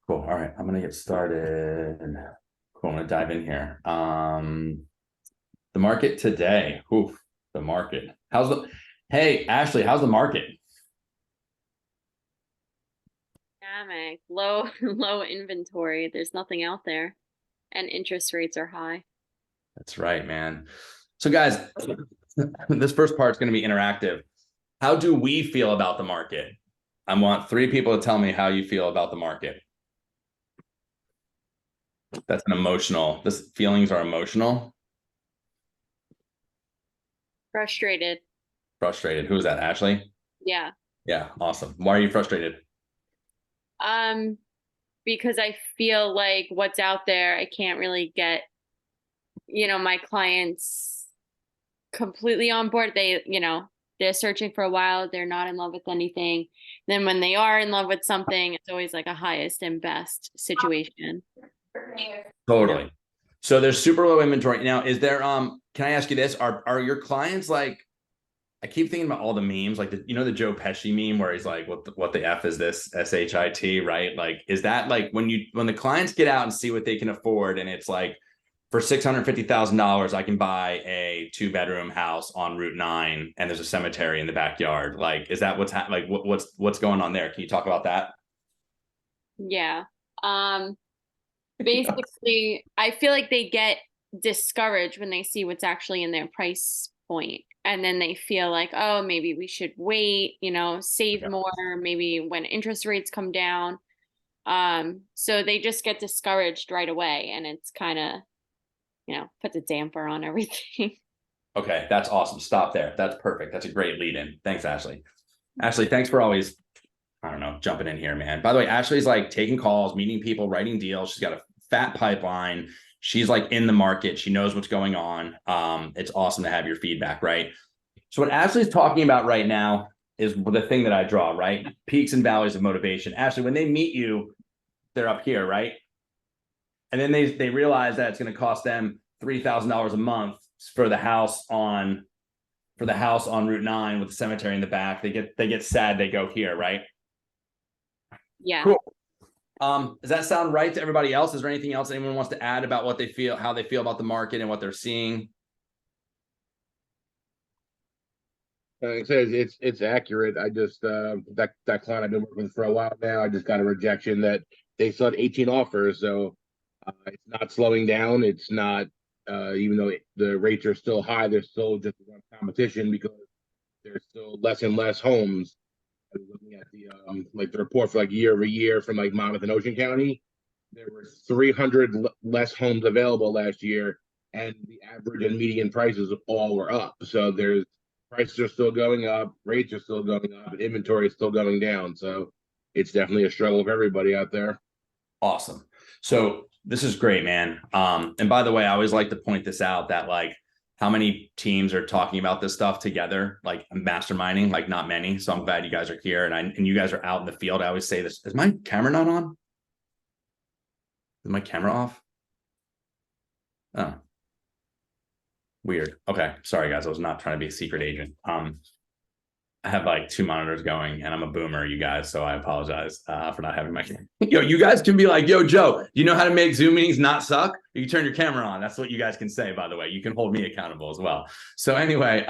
Cool. All right. I'm gonna get started. Cool. I'm gonna dive in here. The market today. Oof, the market. Hey, Ashley, how's the market? Dynamic, low low inventory. There's nothing out there, and interest rates are high. That's right, man. So, guys, this first part's gonna be interactive. How do we feel about the market? I want three people to tell me how you feel about the market. That's an emotional. This feelings are emotional. Frustrated. Frustrated. Who is that? Ashley? Yeah. Yeah, awesome. Why are you frustrated? Um, because I feel like what's out there, I can't really get, my clients completely on board. They're searching for a while, they're not in love with anything. Then when they are in love with something, it's always like a highest and best situation. You know. Totally. So there's super low inventory. Now, is there can I ask you this? Are your clients like I keep thinking about all the memes, like the Joe Pesci meme where he's like, what the F is this? SHIT, right? Like, is that like when the clients get out and see what they can afford and it's like for $650,000, I can buy a 2-bedroom house on Route 9 and there's a cemetery in the backyard. Like, is that what's going on there? Can you talk about that? Yeah. Um, Basically, I feel like they get discouraged when they see what's actually in their price point. And then they feel like, oh, maybe we should wait, save Yeah. more, maybe when interest rates come down. So they just get discouraged right away, and it's kind of, puts a damper on everything. Okay, that's awesome. Stop there. That's perfect. That's a great lead in. Thanks, Ashley. Ashley, thanks for always, I don't know, jumping in here, man. By the way, Ashley's like taking calls, meeting people, writing deals. She's got a fat pipeline. She's like in the market. She knows what's going on. It's awesome to have your feedback, right? So what Ashley's talking about right now is the thing that I draw, right? Peaks and valleys of motivation. Ashley, when they meet you, they're up here, right? And then they realize that it's going to cost them $3,000 a month for the house on Route 9 with the cemetery in the back. They get sad. They go here, right? Yeah. Cool. Does that sound right to everybody else? Is there anything else anyone wants to add about what they feel, how they feel about the market and what they're seeing? Like I said, it's accurate. I just that client I've been working with for a while now. I just got a rejection that they still had 18 offers, so it's not slowing down. It's not even though the rates are still high, there's still just competition because there's still less and less homes. I was looking at the like the report for like year over year from like Monmouth and Ocean County. There were 300 less homes available last year, and the average and median prices all were up. So there's prices are still going up, rates are still going up, and inventory is still going down. So it's definitely a struggle of everybody out there. Awesome. So this is great, man. And by the way, I always like to point this out that like how many teams are talking about this stuff together, like masterminding, like not many. So I'm glad you guys are here and you guys are out in the field. I always say this. Is my camera not on? Is my camera off? Oh, weird. Okay. Sorry guys. I was not trying to be a secret agent. I have like 2 monitors going and I'm a boomer, you guys. So I apologize for not having my yo, you guys can be like, yo, Joe, do you know how to make Zoom meetings not suck? You can turn your camera on. That's what you guys can say, by the way. You can hold me accountable as well. So anyway,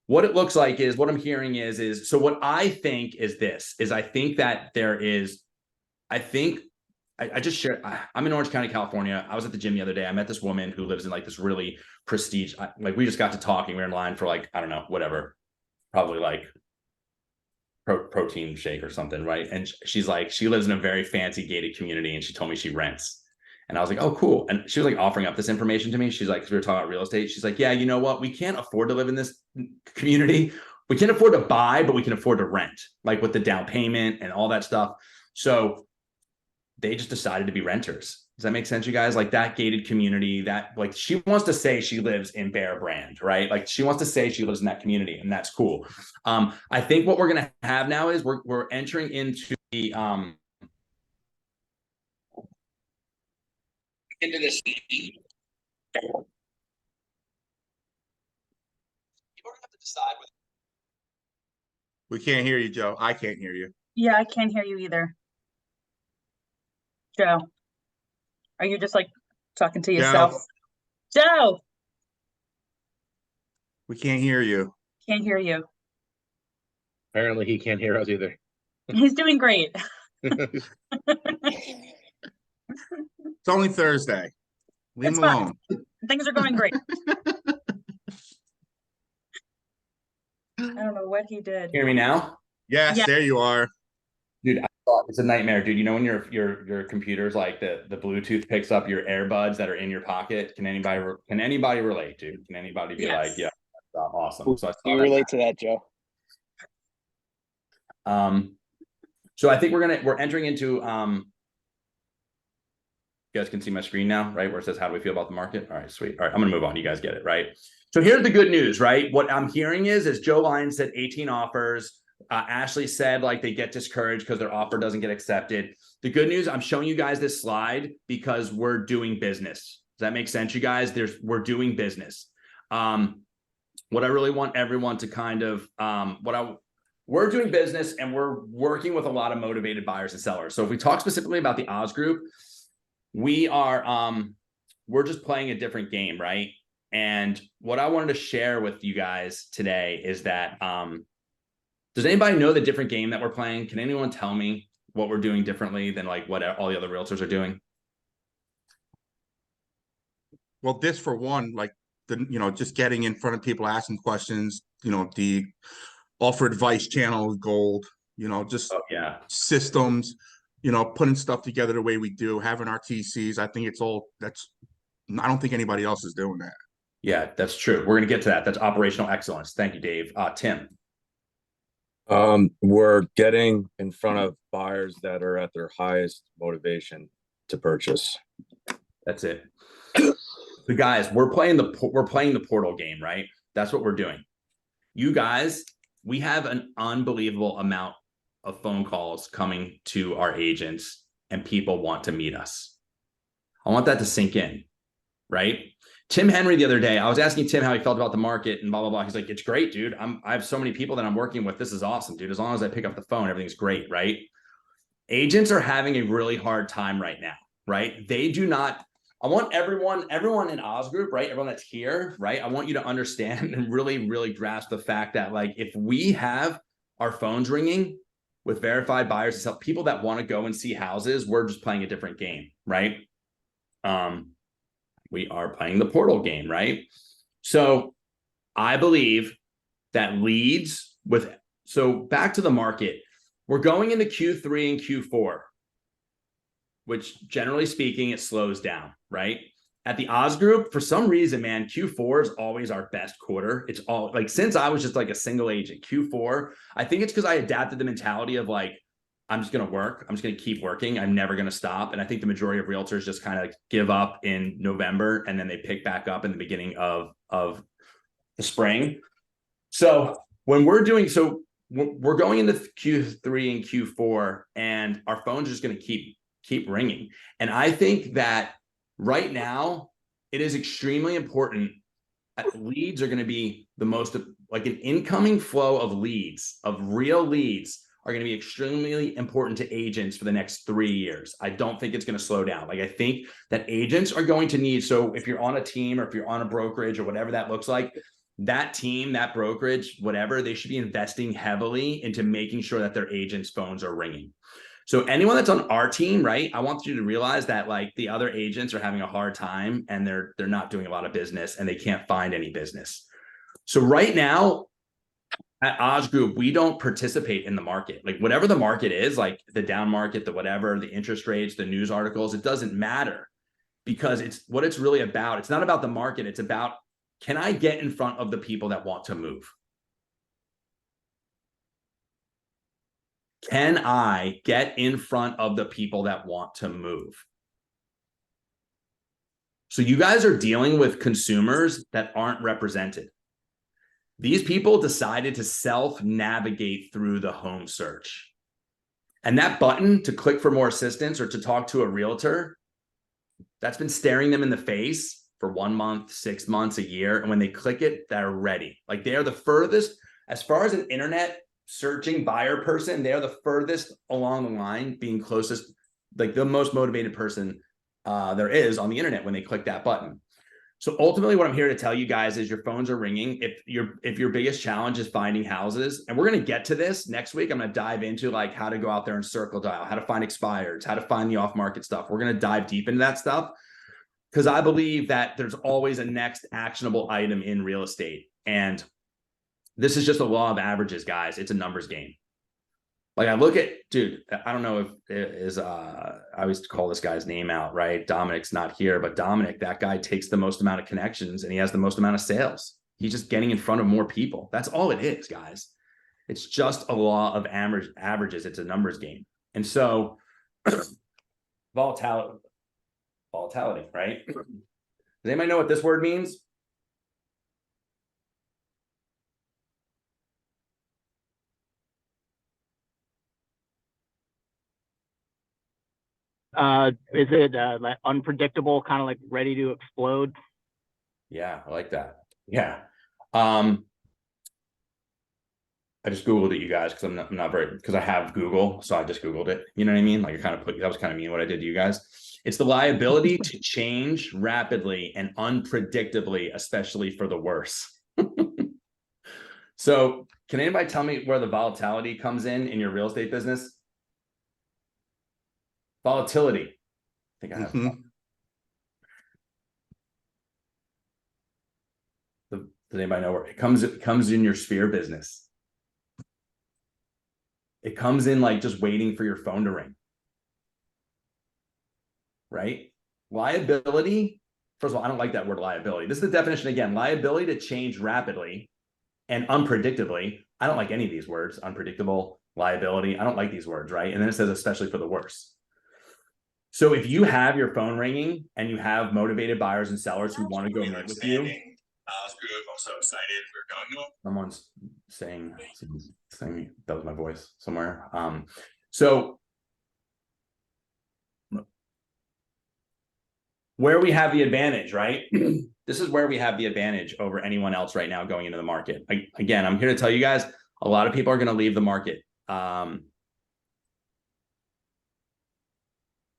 what it looks like is what I'm hearing is so what I think is this is I think that there is, I think I just shared. I'm in Orange County, California. I was at the gym the other day. I met this woman who lives in like this really prestige. Like we just got to talking. We were in line for like I don't know, whatever, probably like protein shake or something, right? And she's like, she lives in a very fancy gated community, and she told me she rents. And I was like, oh, cool. And she was like offering up this information to me. She's like, because we were talking about real estate. She's like, yeah, you know what? We can't afford to live in this community. We can't afford to buy, but we can afford to rent, like with the down payment and all that stuff. So they just decided to be renters. Does that make sense, you guys? Like that gated community, that like she wants to say she lives in Bear Brand, right? Like she wants to say she lives in that community, and that's cool. I think what we're gonna have now is we're entering into this. You have to decide. We can't hear you, Joe. I can't hear you. Yeah, I can't hear you either. Joe, are you just like talking to yourself? Joe, We can't hear you. can't hear you. Apparently he can't hear us either. He's doing great. It's only Thursday. Leave It's him fine. alone. Things are going great. I don't know what he did. Hear me now? Yes, Yeah. there you are. Dude, it's a nightmare, dude. You know when your computer's like the Bluetooth picks up your earbuds that are in your pocket? Can anybody relate, dude? Can anybody be Yes. like, yeah, that's awesome. So I saw You that. relate to that, Joe? So I think we're entering into you guys can see my screen now, right? Where it says how do we feel about the market? All right, sweet. All right, I'm gonna move on. You guys get it, right? So here's the good news, right? What I'm hearing is Joe Lyons said 18 offers. Ashley said like they get discouraged because their offer doesn't get accepted. The good news, I'm showing you guys this slide because we're doing business. Does that make sense, you guys? We're doing business. What I really want everyone to kind of we're doing business and we're working with a lot of motivated buyers and sellers. So if we talk specifically about the Oz Group, we are we're just playing a different game, right? And what I wanted to share with you guys today is that does anybody know the different game that we're playing? Can anyone tell me what we're doing differently than like what all the other realtors are doing? Well, this for one, like just getting in front of people, asking questions, the offer advice channel is gold, just Oh, yeah. systems, putting stuff together the way we do, having our TCs. I think I don't think anybody else is doing that. Yeah, that's true. We're going to get to that. That's operational excellence. Thank you, Dave. Tim. We're getting in front of buyers that are at their highest motivation to purchase. That's it. So guys, we're playing the portal game, right? That's what we're doing. You guys, we have an unbelievable amount of phone calls coming to our agents and people want to meet us. I want that to sink in, right? Tim Henry the other day, I was asking Tim how he felt about the market and blah, blah, blah. He's like, it's great, dude. I have so many people that I'm working with. This is awesome, dude. As long as I pick up the phone, everything's great, right? Agents are having a really hard time right now, right? They do not, I want everyone in Oz Group, right? Everyone that's here, right? I want you to understand and really, really grasp the fact that like, if we have our phones ringing with verified buyers and stuff, people that want to go and see houses, we're just playing a different game, right? We are playing the portal game, right? So I believe that leads so back to the market, we're going into Q3 and Q4, which generally speaking, it slows down, right? At the Oz Group, for some reason, man, Q4 is always our best quarter. It's all like, since I was just like a single agent, Q4, I think it's because I adapted the mentality of like, I'm just going to work. I'm just going to keep working. I'm never going to stop. And I think the majority of realtors just kind of give up in November and then they pick back up in the beginning of the spring. So when we're going into Q3 and Q4 and our phones are just going to keep ringing. And I think that right now it is extremely important. Leads are going to be the most, like an incoming flow of leads, of real leads, are going to be extremely important to agents for the next 3 years. I don't think it's going to slow down. Like, I think that agents are going to need, so if you're on a team or if you're on a brokerage or whatever that looks like, that team, that brokerage, whatever, they should be investing heavily into making sure that their agents' phones are ringing. So anyone that's on our team, right, I want you to realize that like the other agents are having a hard time and they're not doing a lot of business and they can't find any business. So right now, at Oz Group, we don't participate in the market. Like whatever the market is, like the down market, the whatever, the interest rates, the news articles, it doesn't matter because it's what it's really about. It's not about the market. It's about, can I get in front of the people that want to move? Can I get in front of the people that want to move? So you guys are dealing with consumers that aren't represented. These people decided to self-navigate through the home search. And that button to click for more assistance or to talk to a realtor, that's been staring them in the face for 1 month, 6 months, a year. And when they click it, they're ready. Like they are the furthest, as far as an internet searching buyer person, they're the furthest along the line, being closest, like the most motivated person there is on the internet when they click that button. So ultimately what I'm here to tell you guys is your phones are ringing. If your biggest challenge is finding houses, and we're going to get to this next week, I'm going to dive into like how to go out there and circle dial, how to find expireds, how to find the off-market stuff. We're going to dive deep into that stuff because I believe that there's always a next actionable item in real estate. And this is just a law of averages, guys. It's a numbers game. Like I look at, dude, I don't know if it is, I always call this guy's name out, right? Dominic's not here, but Dominic, that guy takes the most amount of connections and he has the most amount of sales. He's just getting in front of more people. That's all it is, guys. It's just a law of averages. It's a numbers game. And so volatility, right? Does anybody know what this word means? Is it like unpredictable, kind of like ready to explode? Yeah, I like that. Yeah. I just Googled it, you guys, because I'm not very, because I have Google, so I just Googled it. You know what I mean? Like I kind of put, that was kind of mean what I did to you guys. It's the liability to change rapidly and unpredictably, especially for the worse. So can anybody tell me where the volatility comes in your real estate business? Volatility. I think I have. Does anybody know where it comes? It comes in your sphere business. It comes in like just waiting for your phone to ring. Right? Liability. First of all, I don't like that word liability. This is the definition again. Liability to change rapidly and unpredictably. I don't like any of these words. Unpredictable, liability. I don't like these words, right? And then it says especially for the worse. So if you have your phone ringing and you have motivated buyers and sellers who want to go meet with you, I'm so excited. We're going to. someone's saying that was my voice somewhere. So where we have the advantage, right? This is where we have the advantage over anyone else right now going into the market. Again, I'm here to tell you guys, a lot of people are going to leave the market.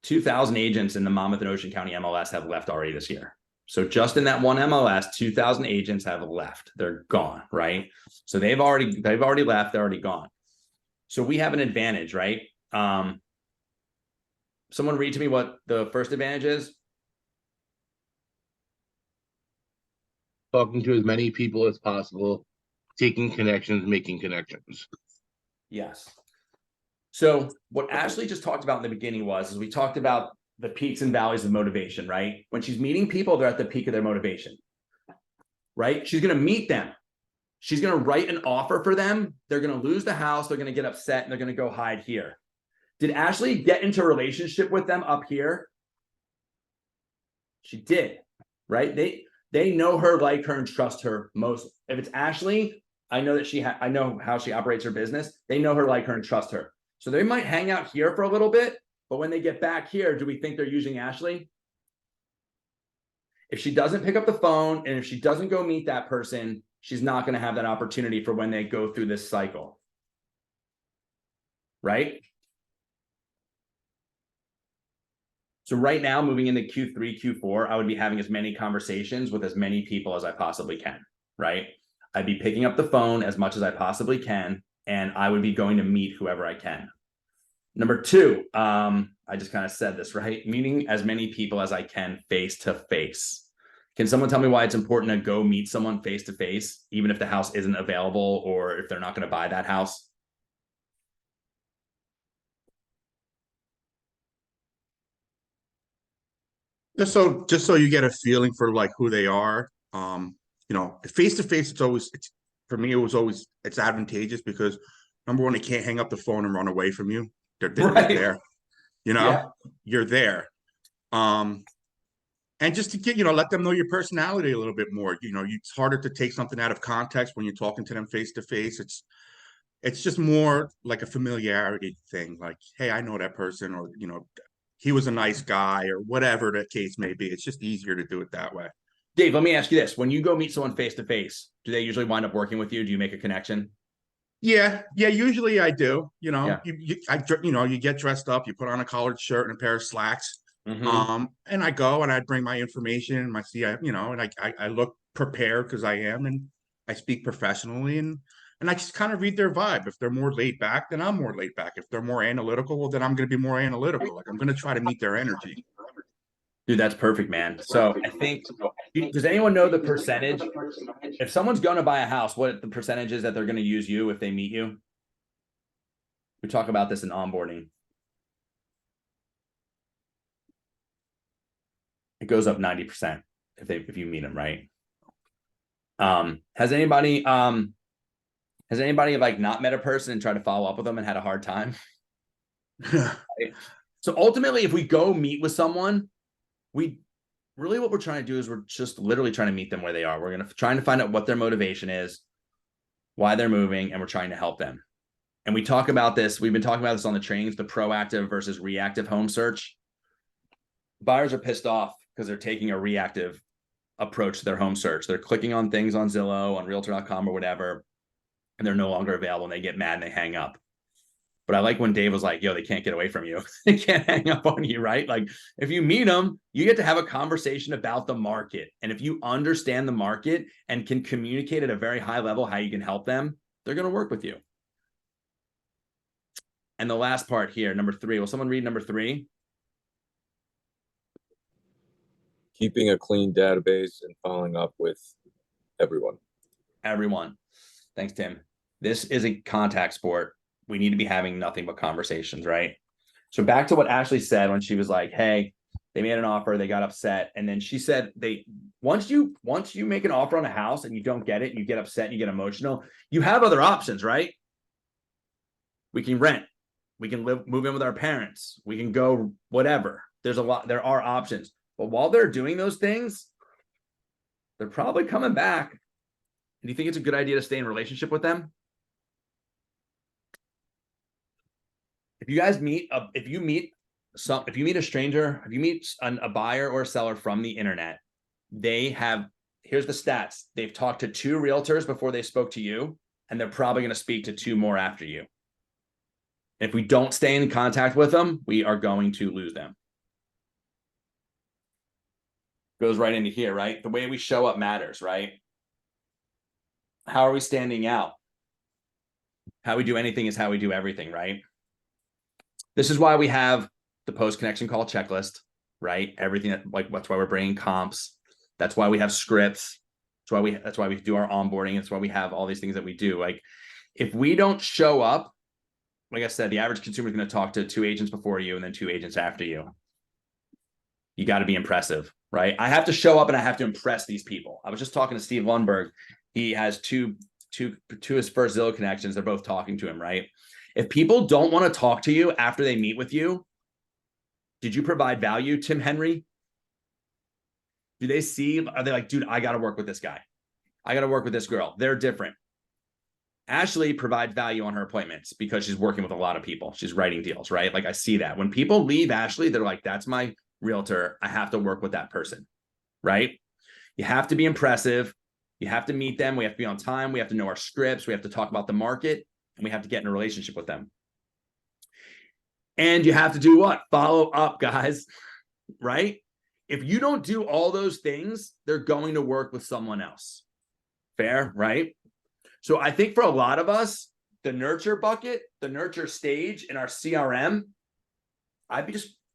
2,000 agents in the Monmouth and Ocean County MLS have left already this year. So just in that one MLS, 2,000 agents have left. They're gone, right? So they've already left. They're already gone. So we have an advantage, right? Someone read to me what the first advantage is. Talking to as many people as possible, taking connections, making connections. Yes. So what Ashley just talked about in the beginning is we talked about the peaks and valleys of motivation, right? When she's meeting people, they're at the peak of their motivation, right? She's going to meet them. She's going to write an offer for them. They're going to lose the house. They're going to get upset and they're going to go hide here. Did Ashley get into a relationship with them up here? She did, right? They know her, like her, and trust her most. If it's Ashley, I know that I know how she operates her business. They know her, like her, and trust her. So they might hang out here for a little bit, but when they get back here, do we think they're using Ashley? If she doesn't pick up the phone and if she doesn't go meet that person, she's not going to have that opportunity for when they go through this cycle. Right? So right now, moving into Q3, Q4, I would be having as many conversations with as many people as I possibly can, right? I'd be picking up the phone as much as I possibly can, and I would be going to meet whoever I can. Number two, I just kind of said this, right? Meeting as many people as I can face to face. Can someone tell me why it's important to go meet someone face to face, even if the house isn't available or if they're not going to buy that house? Just so you get a feeling for like who they are. You know, face to face, it's for me, it's advantageous because number one, they can't hang up the phone and run away from you. They're Right. there. You know, Yeah. You're there. And just to get, let them know your personality a little bit more. It's harder to take something out of context when you're talking to them face to face. It's just more like a familiarity thing. Like, hey, I know that person, or he was a nice guy, or whatever the case may be. It's just easier to do it that way. Dave, let me ask you this. When you go meet someone face to face, do they usually wind up working with you? Do you make a connection? Yeah, usually I do. Yeah. You get dressed up, you put on a collared shirt and a pair of slacks. Mhm. And I go and I bring my information, and I look prepared because I am, and I speak professionally, and I just kind of read their vibe. If they're more laid back, then I'm more laid back. If they're more analytical, well, then I'm going to be more analytical. Like I'm going to try to meet their energy. Dude, that's perfect, man. So I think, does anyone know the percentage? If someone's going to buy a house, what the percentage is that they're going to use you if they meet you? We talk about this in onboarding. It goes up 90% if you meet them, right? Has anybody like not met a person and tried to follow up with them and had a hard time? Right? So ultimately, if we go meet with someone, we really what we're trying to do is we're just literally trying to meet them where they are. We're trying to find out what their motivation is, why they're moving, and we're trying to help them. And we talk about this. We've been talking about this on the trainings, the proactive versus reactive home search. Buyers are pissed off because they're taking a reactive approach to their home search. They're clicking on things on Zillow, on Realtor.com or whatever, and they're no longer available and they get mad and they hang up. But I like when Dave was like, yo, they can't get away from you. They can't hang up on you, right? Like if you meet them, you get to have a conversation about the market. And if you understand the market and can communicate at a very high level how you can help them, they're going to work with you. And the last part here, number 3, will someone read number 3? Keeping a clean database and following up with everyone. Everyone. Thanks, Tim. This is a contact sport. We need to be having nothing but conversations, right? So back to what Ashley said when she was like, hey, they made an offer, they got upset. And then she said once you make an offer on a house and you don't get it, you get upset, and you get emotional, you have other options, right? We can rent, we can move in with our parents, we can go whatever. There are options. But while they're doing those things, they're probably coming back. Do you think it's a good idea to stay in a relationship with them? If you meet a stranger, if you meet a buyer or a seller from the internet, here's the stats. They've talked to 2 realtors before they spoke to you, and they're probably going to speak to 2 more after you. If we don't stay in contact with them, we are going to lose them. Goes right into here, right? The way we show up matters, right? How are we standing out? How we do anything is how we do everything, right? This is why we have the post-connection call checklist, right? Everything that's why we're bringing comps. That's why we have scripts. That's why we do our onboarding. That's why we have all these things that we do. Like if we don't show up, like I said, the average consumer is going to talk to 2 agents before you and then 2 agents after you. You got to be impressive, right? I have to show up and I have to impress these people. I was just talking to Steve Lundberg. He has two his first Zillow connections. They're both talking to him, right? If people don't want to talk to you after they meet with you, did you provide value, Tim Henry? Are they like, dude, I got to work with this guy. I got to work with this girl. They're different. Ashley provides value on her appointments because she's working with a lot of people. She's writing deals, right? Like I see that. When people leave Ashley, they're like, that's my realtor. I have to work with that person, right? You have to be impressive. You have to meet them. We have to be on time. We have to know our scripts. We have to talk about the market, and we have to get in a relationship with them. And you have to do what? Follow up, guys, right? If you don't do all those things, they're going to work with someone else. Fair, right? So I think for a lot of us, the nurture bucket, the nurture stage in our CRM,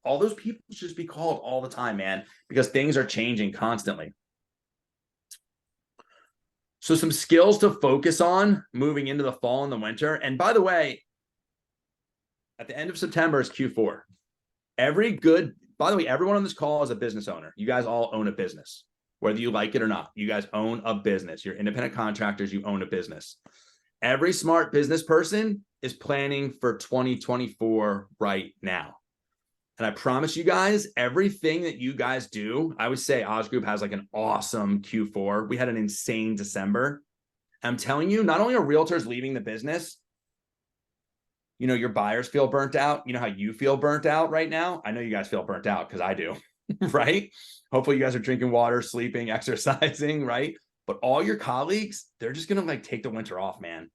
all those people should just be called all the time, man, because things are changing constantly. So some skills to focus on moving into the fall and the winter. And by the way, at the end of September is Q4. By the way, everyone on this call is a business owner. You guys all own a business, whether you like it or not. You guys own a business. You're independent contractors. You own a business. Every smart business person is planning for 2024 right now. And I promise you guys, everything that you guys do, I would say Oz Group has like an awesome Q4. We had an insane December. I'm telling you, not only are realtors leaving the business, your buyers feel burnt out. You know how you feel burnt out right now? I know you guys feel burnt out because I do, right? Hopefully you guys are drinking water, sleeping, exercising, right? But all your colleagues, they're just going to take the winter off, man.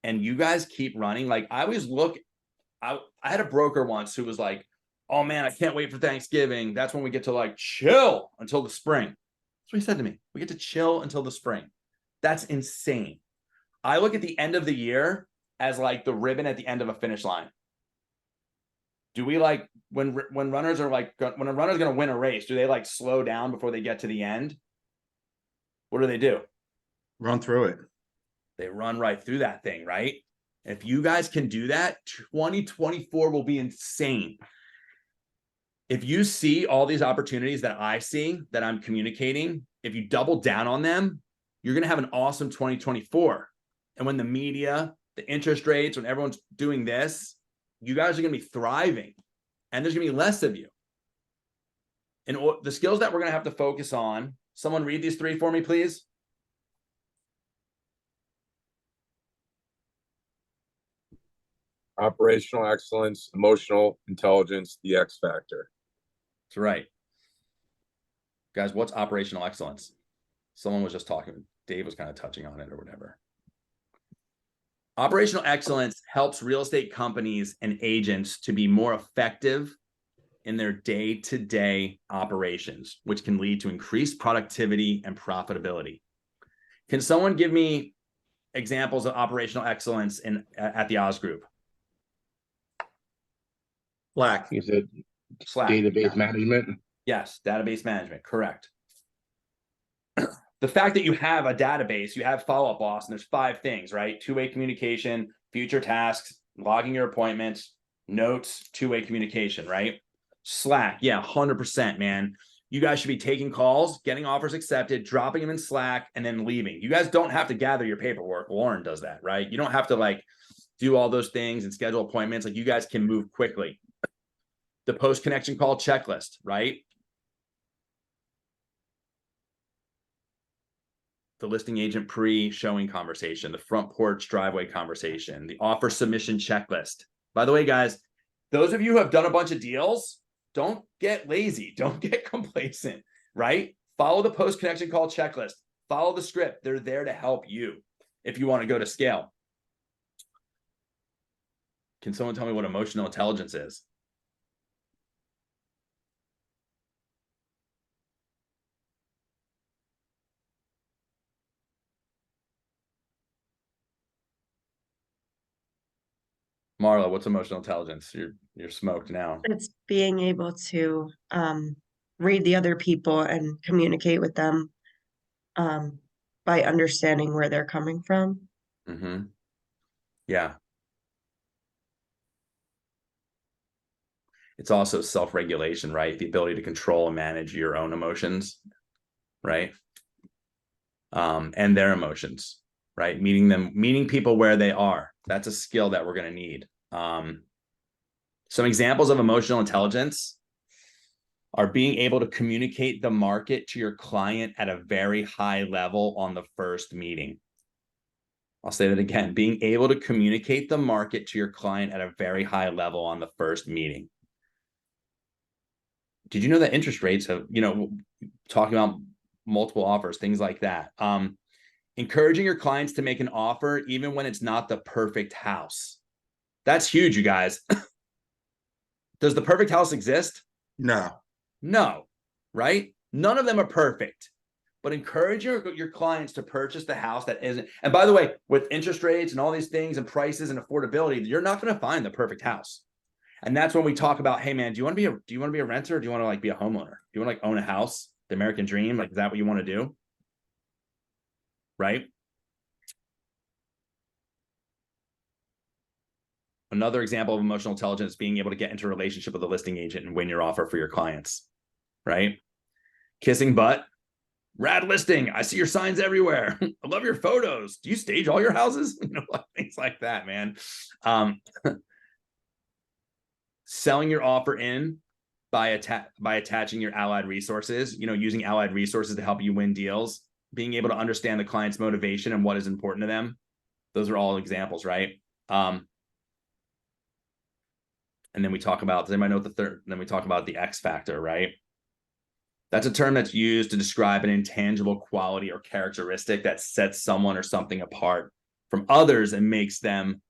and you guys keep running, like I always look, I had a broker once who was like, oh man, I can't wait for Thanksgiving. That's when we get to like chill until the spring. That's what he said to me. We get to chill until the spring. That's insane. I look at the end of the year as like the ribbon at the end of a finish line. Do we like when runners are like, when a runner's going to win a race, do they like slow down before they get to the end? What do? Run through it. They run right through that thing, right? If you guys can do that, 2024 will be insane. If you see all these opportunities that I see, that I'm communicating, if you double down on them, you're going to have an awesome 2024. And when the media, the interest rates, when everyone's doing this, you guys are going to be thriving, and there's going to be less of you. And the skills that we're going to have to focus on, someone read these 3 for me, please. Operational excellence, emotional intelligence, the X factor. That's right. Guys, what's operational excellence? Someone was just talking, Dave was kind of touching on it or whatever. Operational excellence helps real estate companies and agents to be more effective in their day-to-day operations, which can lead to increased productivity and profitability. Can someone give me examples of operational excellence at the Oz Group? Black. You said Slack. database management. Yes, database management, correct. The fact that you have a database, you have Follow Up Boss, and there's 5 things, right? 2-way communication, future tasks, logging your appointments, notes, 2-way communication, right? Slack, yeah, 100%, man. You guys should be taking calls, getting offers accepted, dropping them in Slack, and then leaving. You guys don't have to gather your paperwork. Lauren does that, right? You don't have to like do all those things and schedule appointments. Like you guys can move quickly. The post-connection call checklist, right? The listing agent pre-showing conversation, the front porch driveway conversation, the offer submission checklist. By the way, guys, those of you who have done a bunch of deals, don't get lazy. Don't get complacent, right? Follow the post-connection call checklist. Follow the script. They're there to help you if you want to go to scale. Can someone tell me what emotional intelligence is? Marla, what's emotional intelligence? You're smoked now. It's being able to read the other people and communicate with them by understanding where they're coming from. Mm-hmm. Yeah. It's also self-regulation, right? The ability to control and manage your own emotions, right? And their emotions, right? Meeting people where they are. That's a skill that we're going to need. Some examples of emotional intelligence are being able to communicate the market to your client at a very high level on the first meeting. I'll say that again, being able to communicate the market to your client at a very high level on the first meeting. Did you know that interest rates have, talking about multiple offers, things like that. Encouraging your clients to make an offer even when it's not the perfect house. That's huge, you guys. Does the perfect house exist? No. No, right? None of them are perfect. But encourage your clients to purchase the house that isn't. And by the way, with interest rates and all these things and prices and affordability, you're not going to find the perfect house. And that's when we talk about, hey man, do you want to be a renter? Or do you want to like be a homeowner? Do you want to like own a house? The American dream? Like, is that what you want to do? Right? Another example of emotional intelligence is being able to get into a relationship with a listing agent and win your offer for your clients, right? Kissing butt, rad listing. I see your signs everywhere. I love your photos. Do you stage all your houses? Things like that, man. Selling your offer in by attaching your allied resources, using allied resources to help you win deals, being able to understand the client's motivation and what is important to them. Those are all examples, right? And then we talk about, does anybody know what the third? Then we talk about the X factor, right? That's a term that's used to describe an intangible quality or characteristic that sets someone or something apart from others and makes them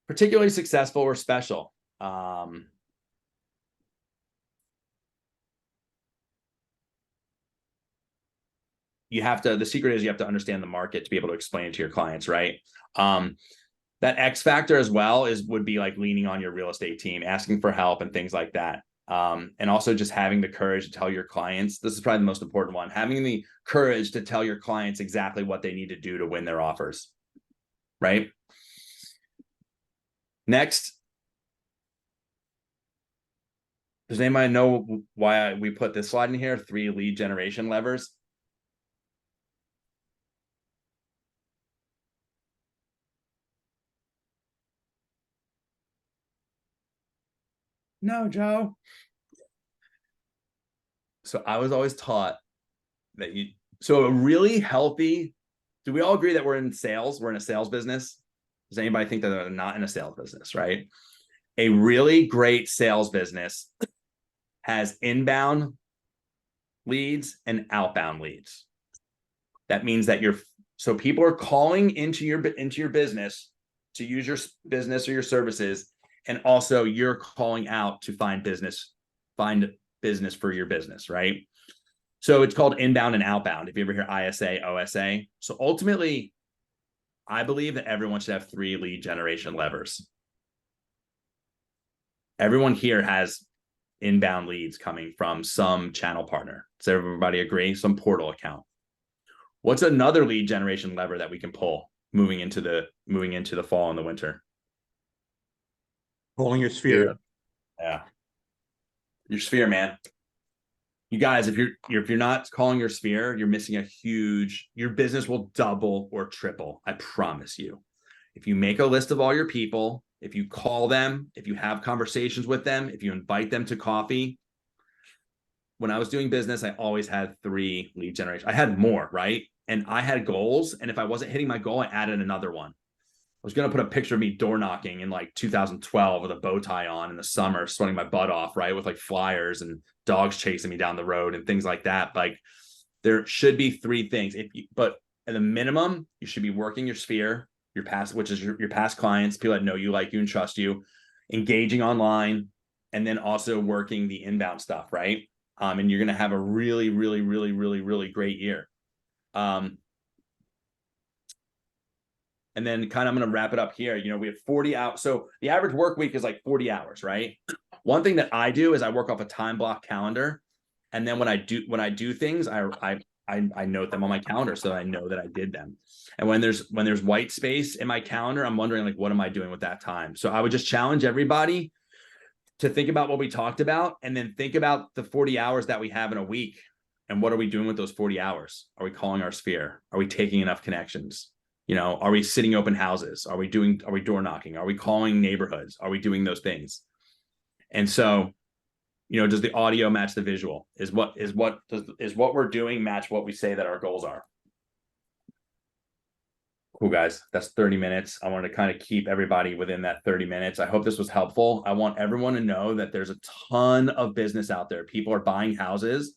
particularly successful or special. The secret is you have to understand the market to be able to explain it to your clients, right? That X factor as well would be like leaning on your real estate team, asking for help and things like that. And also just having the courage to tell your clients, this is probably the most important one, having the courage to tell your clients exactly what they need to do to win their offers, right? Next, does anybody know why we put this slide in here? 3 lead generation levers. No, Joe. So I was always taught that so a really healthy, do we all agree that we're in sales? We're in a sales business. Does anybody think that they're not in a sales business, right? A really great sales business has inbound leads and outbound leads. That means that so people are calling into your business to use your business or your services, and also you're calling out to find business for your business, right? So it's called inbound and outbound. If you ever hear ISA, OSA. So ultimately, I believe that everyone should have 3 lead generation levers. Everyone here has inbound leads coming from some channel partner. Does everybody agree? Some portal account. What's another lead generation lever that we can pull moving into the fall and the winter? Pulling your sphere. Yeah. Your sphere, man. You guys, if you're not calling your sphere, you're missing your business will double or triple. I promise you. If you make a list of all your people, if you call them, if you have conversations with them, if you invite them to coffee. When I was doing business, I always had 3 lead generation. I had more, right? And I had goals. And if I wasn't hitting my goal, I added another one. I was going to put a picture of me door knocking in like 2012 with a bow tie on in the summer, sweating my butt off, right? With like flyers and dogs chasing me down the road and things like that. Like there should be 3 things. But at the minimum, you should be working your sphere, which is your past clients, people that know you, like you, and trust you, engaging online, and then also working the inbound stuff, right? And you're going to have a really, really, really, really, really great year. And then I'm going to wrap it up here. We have 40 hours. So the average work week is like 40 hours, right? One thing that I do is I work off a time block calendar. And then when I do things, I note them on my calendar so that I know that I did them. And when there's white space in my calendar, I'm wondering like, what am I doing with that time? So I would just challenge everybody to think about what we talked about, and then think about the 40 hours that we have in a week. And what are we doing with those 40 hours? Are we calling our sphere? Are we taking enough connections? Are we sitting open houses? Are we door knocking? Are we calling neighborhoods? Are we doing those things? And so, does the audio match the visual? Is what we're doing match what we say that our goals are? Cool, guys. That's 30 minutes. I wanted to kind of keep everybody within that 30 minutes. I hope this was helpful. I want everyone to know that there's a ton of business out there. People are buying houses.